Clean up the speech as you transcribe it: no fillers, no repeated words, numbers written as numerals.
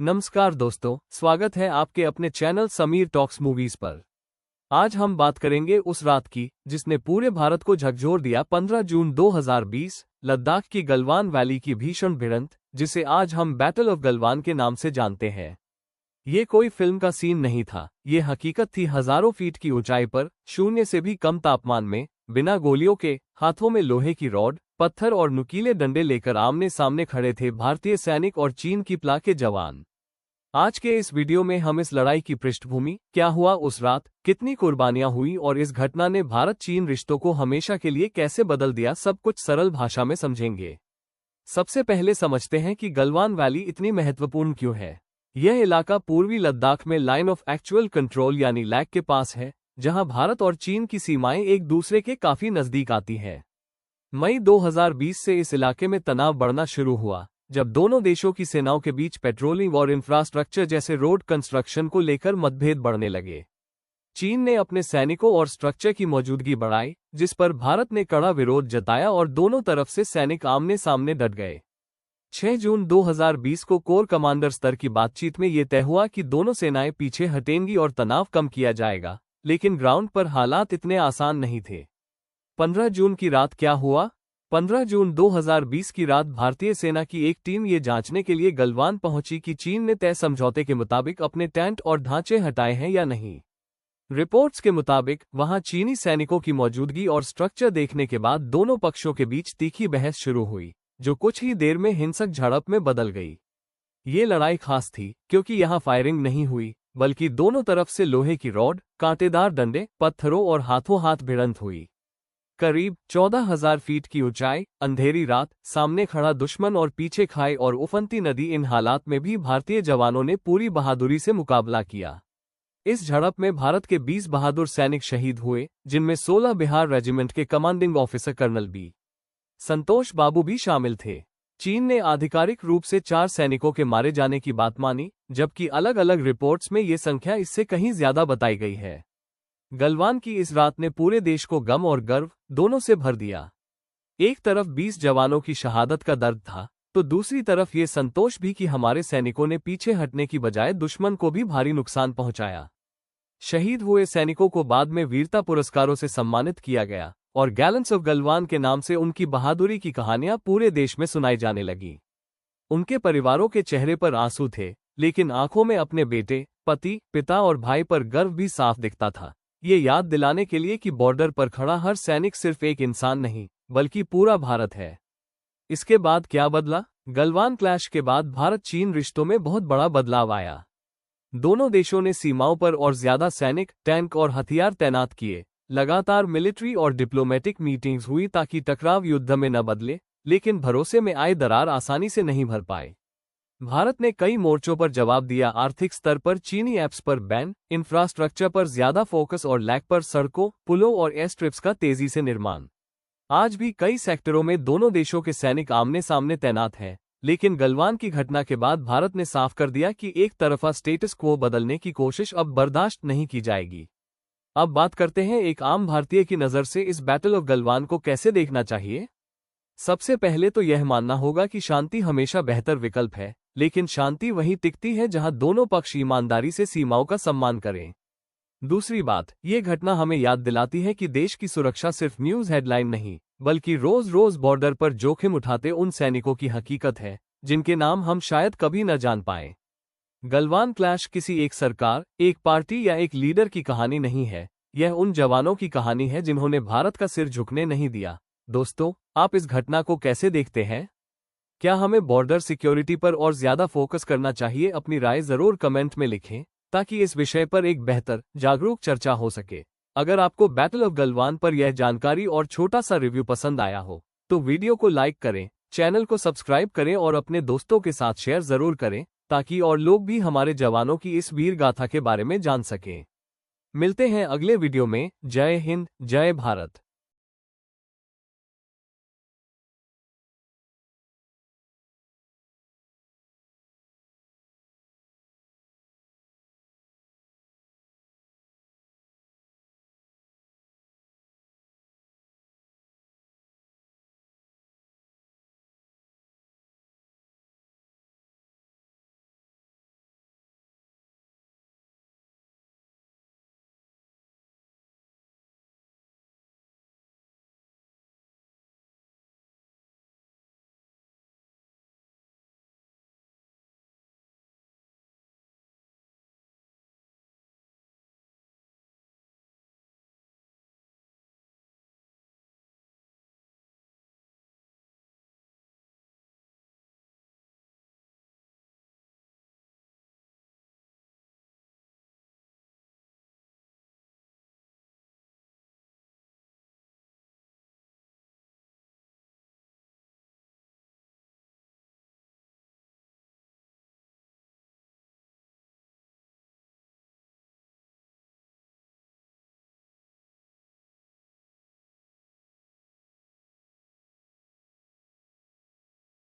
नमस्कार दोस्तों, स्वागत है आपके अपने चैनल समीर टॉक्स मूवीज पर। आज हम बात करेंगे उस रात की जिसने पूरे भारत को झकझोर दिया। 15 जून 2020, लद्दाख की गलवान वैली की भीषण भिड़ंत, जिसे आज हम बैटल ऑफ गलवान के नाम से जानते हैं। ये कोई फिल्म का सीन नहीं था, ये हकीकत थी। हजारों फीट की ऊंचाई पर, शून्य से भी कम तापमान में, बिना गोलियों के, हाथों में लोहे की रॉड, पत्थर और नुकीले डंडे लेकर आमने सामने खड़े थे भारतीय सैनिक और चीन की प्ला के जवान। आज के इस वीडियो में हम इस लड़ाई की पृष्ठभूमि, क्या हुआ उस रात, कितनी कुर्बानियां हुई और इस घटना ने भारत चीन रिश्तों को हमेशा के लिए कैसे बदल दिया, सब कुछ सरल भाषा में समझेंगे। सबसे पहले समझते हैं कि गलवान वैली इतनी महत्वपूर्ण क्यों है। यह इलाका पूर्वी लद्दाख में लाइन ऑफ एक्चुअल कंट्रोल यानी लैक के पास है, जहां भारत और चीन की सीमाएं एक दूसरे के काफी नजदीक आती हैं। मई 2020 से इस इलाके में तनाव बढ़ना शुरू हुआ, जब दोनों देशों की सेनाओं के बीच पेट्रोलिंग और इंफ्रास्ट्रक्चर जैसे रोड कंस्ट्रक्शन को लेकर मतभेद बढ़ने लगे। चीन ने अपने सैनिकों और स्ट्रक्चर की मौजूदगी बढ़ाई, जिस पर भारत ने कड़ा विरोध जताया और दोनों तरफ से सैनिक आमने सामने डट गए। 6 जून 2020 को कोर कमांडर स्तर की बातचीत में ये तय हुआ कि दोनों सेनाएं पीछे हटेंगी और तनाव कम किया जाएगा, लेकिन ग्राउंड पर हालात इतने आसान नहीं थे। 15 जून की रात क्या हुआ? 15 जून 2020 की रात भारतीय सेना की एक टीम ये जांचने के लिए गलवान पहुंची कि चीन ने तय समझौते के मुताबिक अपने टेंट और ढांचे हटाए हैं या नहीं। रिपोर्ट्स के मुताबिक वहां चीनी सैनिकों की मौजूदगी और स्ट्रक्चर देखने के बाद दोनों पक्षों के बीच तीखी बहस शुरू हुई, जो कुछ ही देर में हिंसक झड़प में बदल गई। ये लड़ाई खास थी क्योंकि यहां फायरिंग नहीं हुई, बल्कि दोनों तरफ से लोहे की रॉड, कांटेदार डंडे, पत्थरों और हाथों हाथ भिड़ंत हुई। करीब 14,000 फीट की ऊंचाई, अंधेरी रात, सामने खड़ा दुश्मन और पीछे खाई और उफनती नदी। इन हालात में भी भारतीय जवानों ने पूरी बहादुरी से मुकाबला किया। इस झड़प में भारत के 20 बहादुर सैनिक शहीद हुए, जिनमें 16 बिहार रेजिमेंट के कमांडिंग ऑफिसर कर्नल बी संतोष बाबू भी शामिल थे। चीन ने आधिकारिक रूप से 4 सैनिकों के मारे जाने की बात मानी, जबकि अलग अलग रिपोर्ट्स में ये संख्या इससे कहीं ज्यादा बताई गई है। गलवान की इस रात ने पूरे देश को गम और गर्व दोनों से भर दिया। एक तरफ 20 जवानों की शहादत का दर्द था, तो दूसरी तरफ ये संतोष भी कि हमारे सैनिकों ने पीछे हटने की बजाय दुश्मन को भी भारी नुकसान पहुंचाया। शहीद हुए सैनिकों को बाद में वीरता पुरस्कारों से सम्मानित किया गया और गैलेंट्स ऑफ गलवान के नाम से उनकी बहादुरी की कहानियां पूरे देश में सुनाई जाने लगी। उनके परिवारों के चेहरे पर आंसू थे, लेकिन आंखों में अपने बेटे, पति, पिता और भाई पर गर्व भी साफ दिखता था। ये याद दिलाने के लिए कि बॉर्डर पर खड़ा हर सैनिक सिर्फ एक इंसान नहीं, बल्कि पूरा भारत है। इसके बाद क्या बदला? गलवान क्लैश के बाद भारत चीन रिश्तों में बहुत बड़ा बदलाव आया। दोनों देशों ने सीमाओं पर और ज्यादा सैनिक, टैंक और हथियार तैनात किए। लगातार मिलिट्री और डिप्लोमेटिक मीटिंग्स हुई ताकि टकराव युद्ध में न बदले, लेकिन भरोसे में आए दरार आसानी से नहीं भर पाए। भारत ने कई मोर्चों पर जवाब दिया। आर्थिक स्तर पर चीनी ऐप्स पर बैन, इंफ्रास्ट्रक्चर पर ज्यादा फोकस और लैक पर सड़कों, पुलों और एयर स्ट्रिप्स का तेजी से निर्माण। आज भी कई सेक्टरों में दोनों देशों के सैनिक आमने सामने तैनात हैं, लेकिन गलवान की घटना के बाद भारत ने साफ कर दिया कि एक तरफा स्टेटस क्वो बदलने की कोशिश अब बर्दाश्त नहीं की जाएगी। अब बात करते हैं एक आम भारतीय की नज़र से इस बैटल ऑफ गलवान को कैसे देखना चाहिए। सबसे पहले तो यह मानना होगा कि शांति हमेशा बेहतर विकल्प है, लेकिन शांति वहीं टिकती है जहां दोनों पक्ष ईमानदारी से सीमाओं का सम्मान करें। दूसरी बात, ये घटना हमें याद दिलाती है कि देश की सुरक्षा सिर्फ न्यूज़ हेडलाइन नहीं, बल्कि रोज रोज बॉर्डर पर जोखिम उठाते उन सैनिकों की हकीकत है, जिनके नाम हम शायद कभी न जान पाए। गलवान क्लैश किसी एक सरकार, एक पार्टी या एक लीडर की कहानी नहीं है, यह उन जवानों की कहानी है जिन्होंने भारत का सिर झुकने नहीं दिया। दोस्तों, आप इस घटना को कैसे देखते हैं? क्या हमें बॉर्डर सिक्योरिटी पर और ज्यादा फोकस करना चाहिए? अपनी राय जरूर कमेंट में लिखें, ताकि इस विषय पर एक बेहतर, जागरूक चर्चा हो सके। अगर आपको बैटल ऑफ गलवान पर यह जानकारी और छोटा सा रिव्यू पसंद आया हो, तो वीडियो को लाइक करें, चैनल को सब्सक्राइब करें और अपने दोस्तों के साथ शेयर जरूर करें, ताकि और लोग भी हमारे जवानों की इस वीर गाथा के बारे में जान सकें। मिलते हैं अगले वीडियो में। जय हिंद, जय भारत।